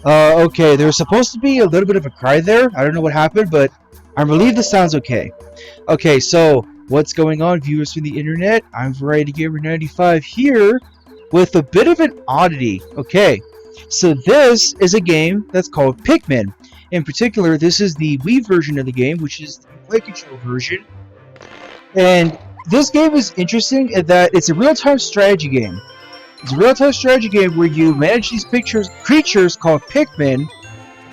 Okay, there was supposed to be a little bit of a cry there. I don't know what happened, but I'm relieved this sounds okay. Okay, so what's going on, viewers from the internet? I'm Variety Gamer 95 here with a bit of an oddity. Okay, so this is a game that's called Pikmin. In particular, this is the Wii version of the game, which is the Play Control version. And this game is interesting in that it's a real-time strategy game. It's a real-time strategy game where you manage these creatures called Pikmin,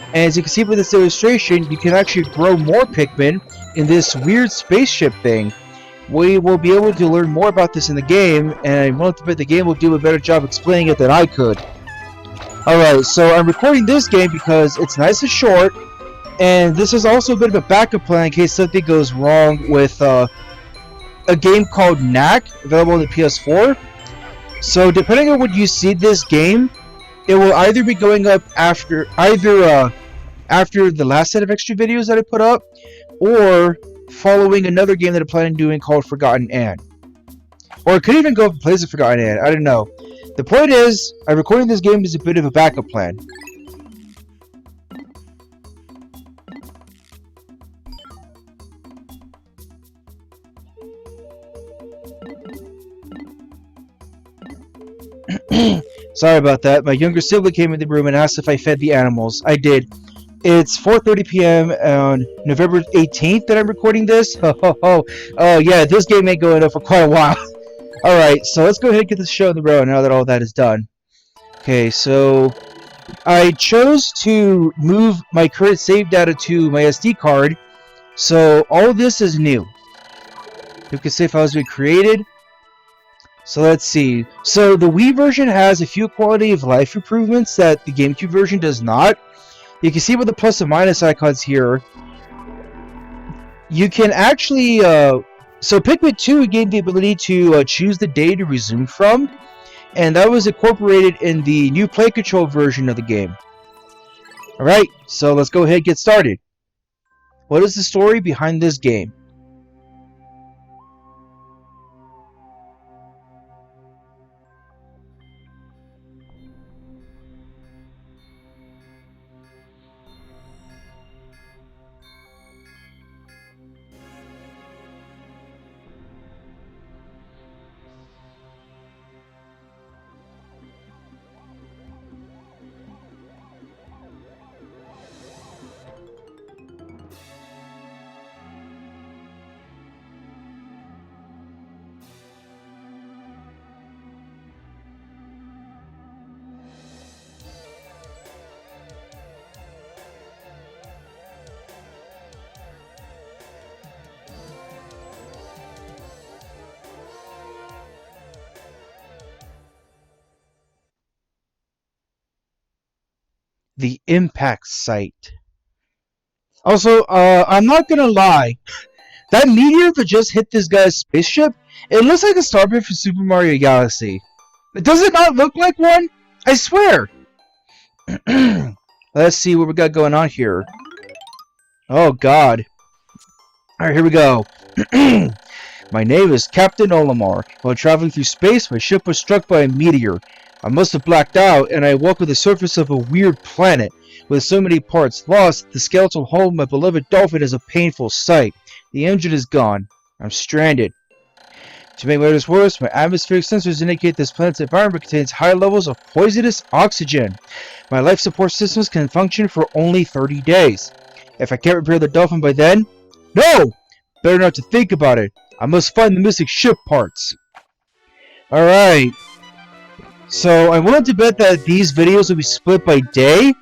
and as you can see with this illustration, you can actually grow more Pikmin in this weird spaceship thing. We will be able to learn more about this in the game, and I'm willing to bet the game will do a better job explaining it than I could. Alright, so I'm recording this game because it's nice and short, and this is also a bit of a backup plan in case something goes wrong with a game called Knack, available on the PS4. So depending on when you see this game, it will either be going up after after the last set of extra videos that I put up, or following another game that I plan on doing called Forgotten Anne. Or it could even go up in place of Forgotten Anne, I don't know. The point is, I'm recording this game as a bit of a backup plan. Sorry about that. My younger sibling came in the room and asked if I fed the animals. I did. It's 4:30 p.m. on November 18th that I'm recording this. Oh yeah, this game ain't going up for quite a while. Alright, so let's go ahead and get this show on the road now that all that is done. Okay, so I chose to move my current save data to my SD card, so all of this is new. You can see if I was being created. So let's see. So the Wii version has a few quality of life improvements that the GameCube version does not. You can see with the plus and minus icons here. You can actually, so Pikmin 2 gained the ability to choose the day to resume from, and that was incorporated in the new Play Control version of the game. Alright, so let's go ahead and get started. What is the story behind this game? The impact site. Also, I'm not gonna lie. That meteor that just hit this guy's spaceship, it looks like a starbit from Super Mario Galaxy. Does it not look like one? I swear! Let's see what we got going on here. Oh god. Alright, here we go. My name is Captain Olimar. While traveling through space, my ship was struck by a meteor. I must have blacked out, and I awoke at the surface of a weird planet. With so many parts lost, the skeletal hull of my beloved dolphin is a painful sight. The engine is gone. I'm stranded. To make matters worse, my atmospheric sensors indicate this planet's environment contains high levels of poisonous oxygen. My life support systems can function for only 30 days. If I can't repair the dolphin by then, no! Better not to think about it. I must find the missing ship parts. Alright. So, I'm willing to bet that these videos will be split by day.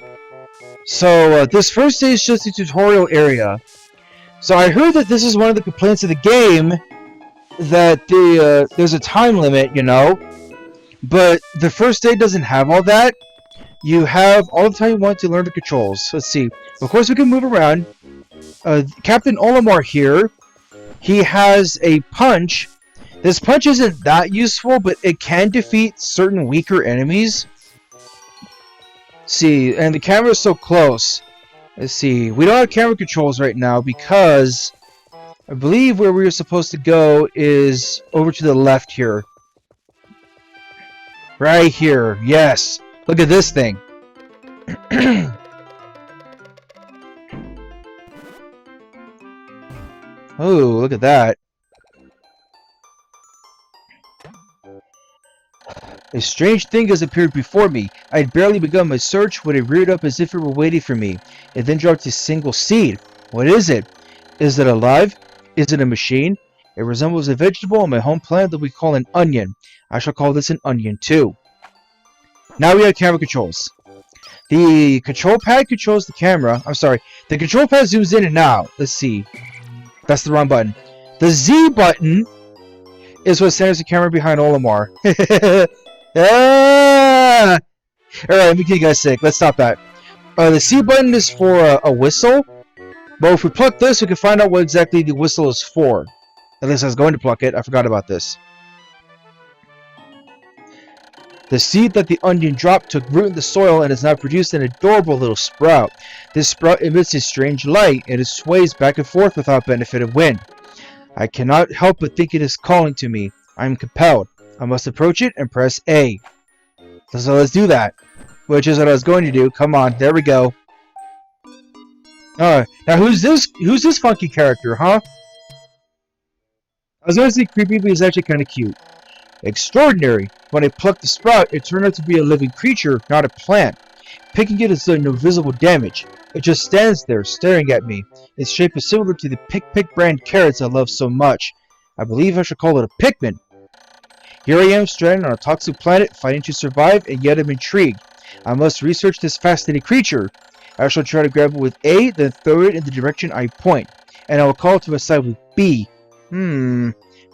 So, this first day is just a tutorial area. So, I heard that this is one of the complaints of the game, that there's a time limit, you know. But the first day doesn't have all that. You have all the time you want to learn the controls. Let's see. Of course, we can move around. Captain Olimar here, he has a punch. This punch isn't that useful, but it can defeat certain weaker enemies. See, and the camera is so close. Let's see, we don't have camera controls right now because I believe where we were supposed to go is over to the left here. Right here, yes. Look at this thing. Oh, look at that. A strange thing has appeared before me. I had barely begun my search when it reared up as if it were waiting for me. It then dropped a single seed. What is it? Is it alive? Is it a machine? It resembles a vegetable on my home planet that we call an onion. I shall call this an onion too. Now we have camera controls. The control pad controls the camera. I'm sorry. The control pad zooms in and out. Let's see. That's the wrong button. The Z button is what centers the camera behind Olimar. Ah! Alright, I'm making you guys sick. Let's stop that. The C button is for a whistle. But if we pluck this, we can find out what exactly the whistle is for. At least I was going to pluck it. I forgot about this. The seed that the onion dropped took root in the soil and has now produced an adorable little sprout. This sprout emits a strange light and it sways back and forth without benefit of wind. I cannot help but think it is calling to me. I am compelled. I must approach it and press A. So let's do that. Which is what I was going to do. Come on, there we go. Alright, now who's this funky character, huh? I was going to say creepy, but he's actually kind of cute. Extraordinary. When I plucked the sprout, it turned out to be a living creature, not a plant. Picking it has done no visible damage. It just stands there, staring at me. Its shape is similar to the Pick brand carrots I love so much. I believe I should call it a Pikmin. Here I am, stranded on a toxic planet, fighting to survive, and yet I'm intrigued. I must research this fascinating creature. I shall try to grab it with A, then throw it in the direction I point. And I will call it to my side with B.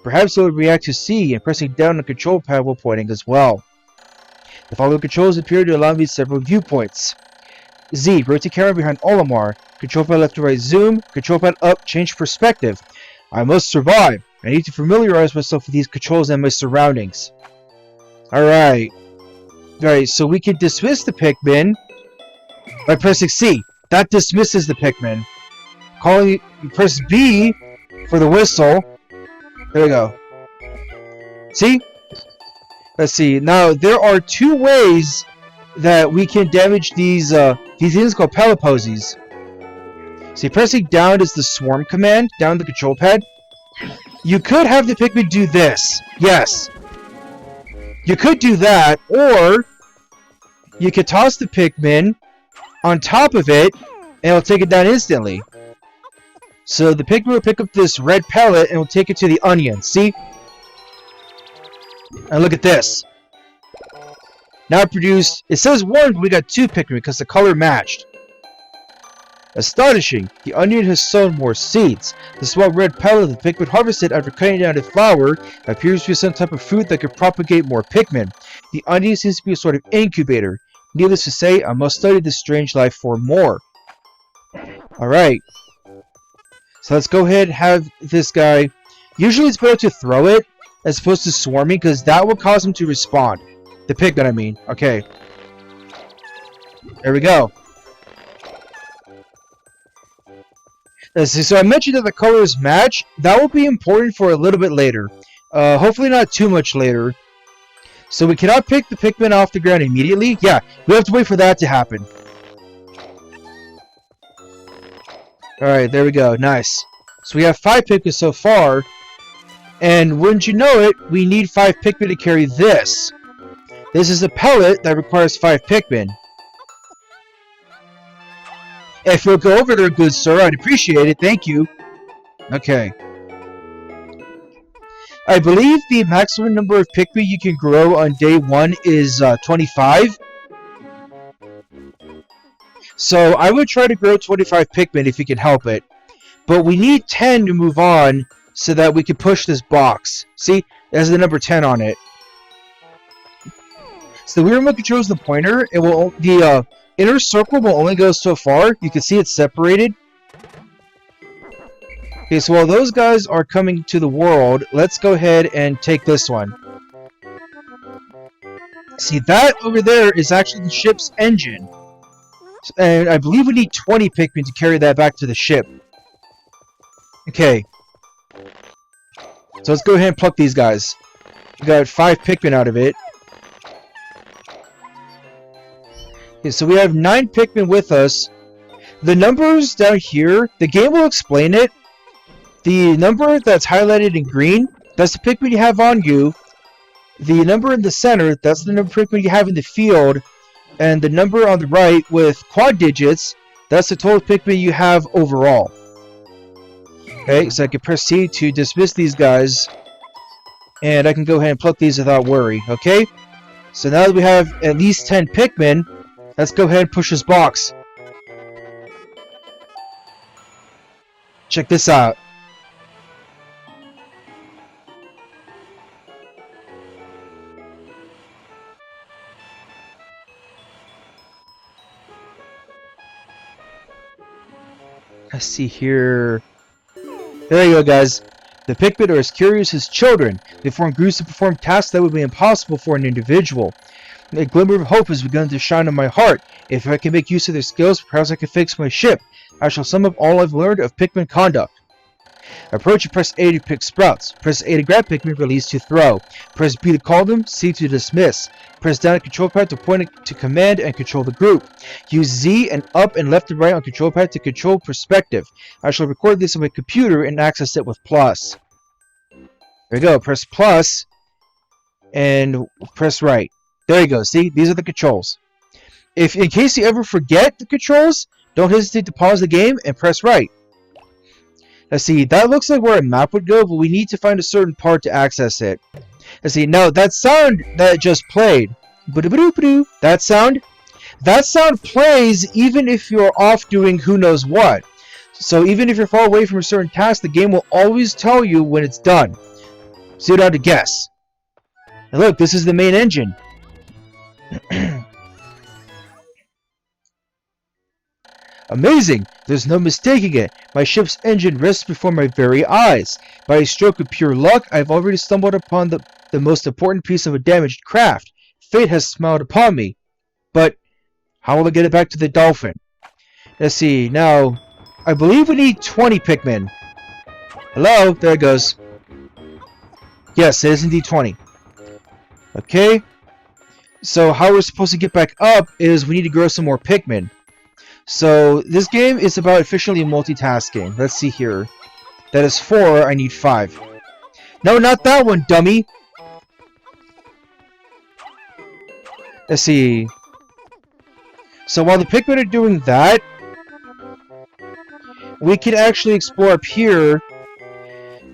Perhaps it will react to C, and pressing down on the control pad while pointing as well. The following controls appear to allow me several viewpoints. Z, rotate camera behind Olimar. Control pad left to right, zoom. Control pad up, change perspective. I must survive. I need to familiarize myself with these controls and my surroundings. Alright. Alright, so we can dismiss the Pikmin by pressing C. That dismisses the Pikmin. Press B for the whistle. There we go. See? Let's see. Now, there are two ways that we can damage these things called paliposies. See, pressing down is the swarm command, down the control pad. You could have the Pikmin do this. Yes. You could do that, or you could toss the Pikmin on top of it, and it'll take it down instantly. So the Pikmin will pick up this red pellet and will take it to the onion. See? And look at this. Now it produced... It says one, but we got two Pikmin because the color matched. Astonishing! The onion has sown more seeds. The small red pellet the Pikmin harvested after cutting down a flower appears to be some type of fruit that could propagate more Pikmin. The onion seems to be a sort of incubator. Needless to say, I must study this strange life form more. Alright. So let's go ahead and have this guy... Usually it's better to throw it as opposed to swarming, because that will cause him to respawn. The Pikmin, I mean. Okay. There we go. Let's see. So I mentioned that the colors match. That will be important for a little bit later. Hopefully not too much later. So we cannot pick the Pikmin off the ground immediately. Yeah, we have to wait for that to happen. Alright, there we go. Nice. So we have 5 Pikmin so far. And wouldn't you know it, we need 5 Pikmin to carry this. This is a pellet that requires 5 Pikmin. If you'll go over there, good sir, I'd appreciate it. Thank you. Okay. I believe the maximum number of Pikmin you can grow on day 1 is 25. So I would try to grow 25 Pikmin if you can help it. But we need 10 to move on so that we can push this box. See? It has the number 10 on it. So the wheel remote controls the pointer. It will the inner circle will only go so far. You can see it's separated. Okay, so while those guys are coming to the world, let's go ahead and take this one. See, that over there is actually the ship's engine. And I believe we need 20 Pikmin to carry that back to the ship. Okay. So let's go ahead and pluck these guys. We got 5 Pikmin out of it. Okay, Okay, so we have 9 Pikmin with us. The numbers down here, the game will explain it. The number that's highlighted in green, that's the Pikmin you have on you. The number in the center, that's the number of Pikmin you have in the field. And the number on the right with quad digits, that's the total Pikmin you have overall. Okay, so I can press C to dismiss these guys. And I can go ahead and pluck these without worry, okay? So now that we have at least 10 Pikmin, let's go ahead and push this box. Check this out. Let's see here. There you go, guys. The Pikmin are as curious as children. They form groups to perform tasks that would be impossible for an individual. A glimmer of hope has begun to shine on my heart. If I can make use of their skills, perhaps I can fix my ship. I shall sum up all I've learned of Pikmin conduct. Approach and press A to pick sprouts. Press A to grab Pikmin, release to throw. Press B to call them, C to dismiss. Press down on control pad to point to command and control the group. Use Z and up and left and right on control pad to control perspective. I shall record this on my computer and access it with plus. There we go. Press plus and press right. There you go. See, these are the controls. If in case you ever forget the controls, don't hesitate to pause the game and press right. Let's see, that looks like where a map would go, but we need to find a certain part to access it. Let's see, now that sound that just played, that sound plays even if you're off doing who knows what. So even if you're far away from a certain task, the game will always tell you when it's done. So you don't have to guess. And look, this is the main engine. Amazing! There's no mistaking it. My ship's engine rests before my very eyes. By a stroke of pure luck, I've already stumbled upon the most important piece of a damaged craft. Fate has smiled upon me. But how will I get it back to the dolphin? Let's see, now, I believe we need 20 Pikmin. Hello? There it goes. Yes, it is indeed 20. Okay. So how we're supposed to get back up is we need to grow some more Pikmin. So, this game is about efficiently multitasking. Let's see here. That is 4, I need 5. No, not that one, dummy! Let's see. So while the Pikmin are doing that, we can actually explore up here,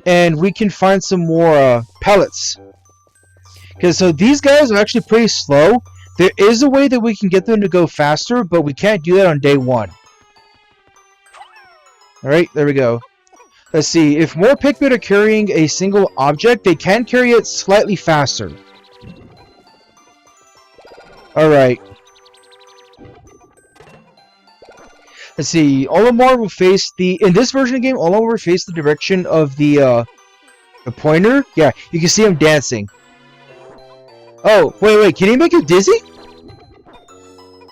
and we can find some more pellets. Because so these guys are actually pretty slow. There is a way that we can get them to go faster, but we can't do that on day 1. Alright, there we go. Let's see, if more Pikmin are carrying a single object, they can carry it slightly faster. Alright. Let's see, Olimar will face the... In this version of the game, Olimar will face the direction of the pointer. Yeah, you can see him dancing. Oh, wait, can he make you dizzy?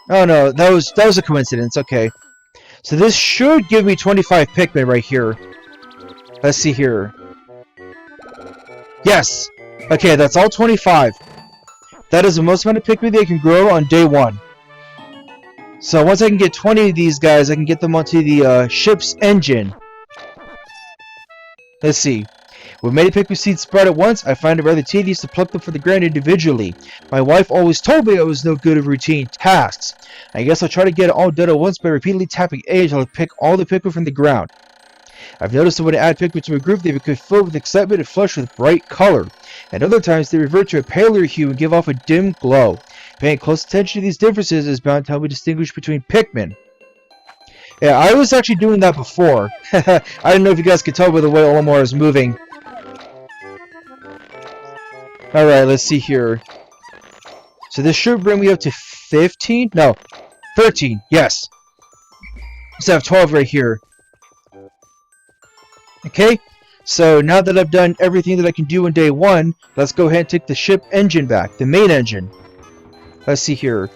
Oh no, that was a coincidence, okay. So this should give me 25 Pikmin right here. Let's see here. Yes! Okay, that's all 25. That is the most amount of Pikmin they can grow on day 1. So once I can get 20 of these guys, I can get them onto the ship's engine. Let's see. When many Pikmin seeds sprout at once, I find it rather tedious to pluck them from the ground individually. My wife always told me I was no good at routine tasks. I guess I'll try to get it all done at once by repeatedly tapping A until I pick all the Pikmin from the ground. I've noticed that when I add Pikmin to a group, they become filled with excitement and flush with bright color. At other times, they revert to a paler hue and give off a dim glow. Paying close attention to these differences is bound to help me distinguish between Pikmin. Yeah, I was actually doing that before. I don't know if you guys could tell by the way Olimar is moving. Alright, let's see here. So this should bring me up to 15? No, 13, yes. So I have 12 right here. Okay, so now that I've done everything that I can do in day 1, let's go ahead and take the ship engine back, the main engine. Let's see here.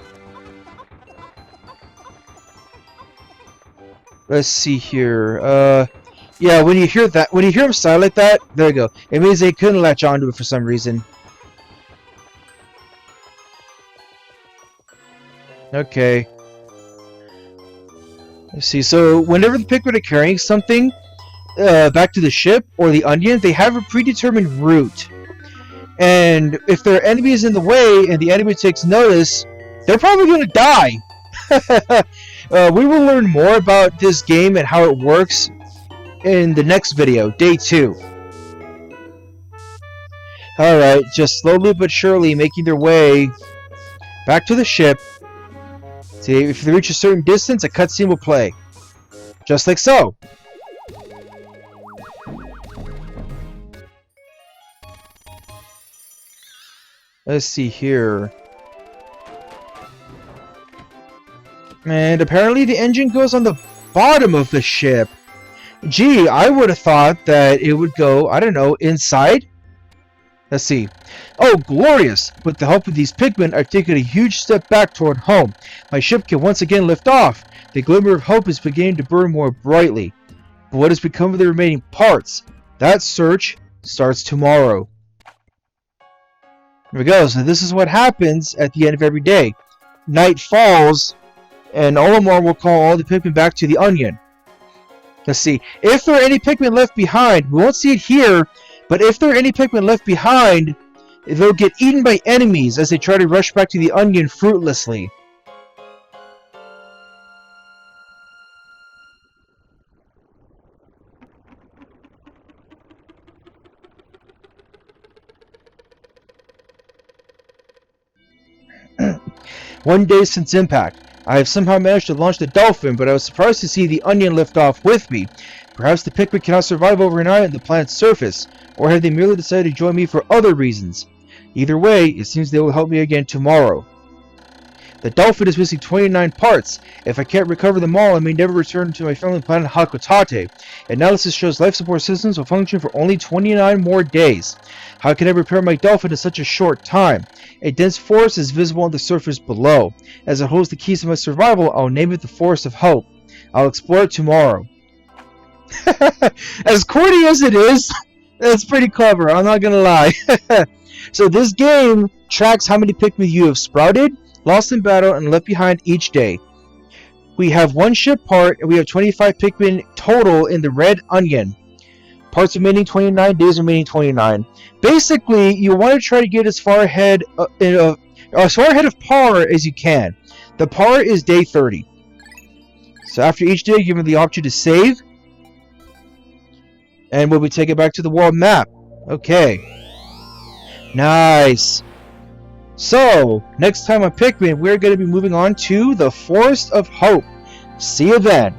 Let's see here. Yeah, when you hear that, when you hear him sigh like that, there you go. It means they couldn't latch onto it for some reason. Okay. Let's see, so whenever the Pikmin are carrying something back to the ship or the onion, they have a predetermined route. And if there are enemies in the way and the enemy takes notice, they're probably going to die. We will learn more about this game and how it works in the next video, day 2. Alright, just slowly but surely making their way back to the ship. See, if they reach a certain distance, a cutscene will play. Just like so. Let's see here. And apparently the engine goes on the bottom of the ship. Gee, I would have thought that it would go, I don't know, inside? Let's see. Oh, glorious! With the help of these Pikmin, I've taken a huge step back toward home. My ship can once again lift off. The glimmer of hope is beginning to burn more brightly. But what has become of the remaining parts? That search starts tomorrow. Here we go. So this is what happens at the end of every day. Night falls, and Olimar will call all the Pikmin back to the onion. Let's see. If there are any Pikmin left behind, we won't see it here, but if there are any Pikmin left behind, they'll get eaten by enemies as they try to rush back to the onion fruitlessly. One day since impact, I have somehow managed to launch the dolphin, but I was surprised to see the onion lift off with me. Perhaps the Pikmin cannot survive overnight on the planet's surface, or have they merely decided to join me for other reasons? Either way, it seems they will help me again tomorrow. The dolphin is missing 29 parts. If I can't recover them all, I may never return to my family planet Hakotate. Analysis shows life support systems will function for only 29 more days. How can I repair my dolphin in such a short time? A dense forest is visible on the surface below. As it holds the keys to my survival, I'll name it the Forest of Hope. I'll explore it tomorrow. As corny as it is, that's pretty clever, I'm not gonna lie. So this game tracks how many Pikmin you have sprouted, lost in battle, and left behind each day. We have one ship part, and we have 25 Pikmin total in the red onion. Parts remaining 29, days remaining 29. Basically, you want to try to get as far ahead of par as you can. The par is day 30. So after each day, given the option to save, and we'll be taken back to the world map. Okay. Nice. So, next time on Pikmin, we're going to be moving on to the Forest of Hope. See you then.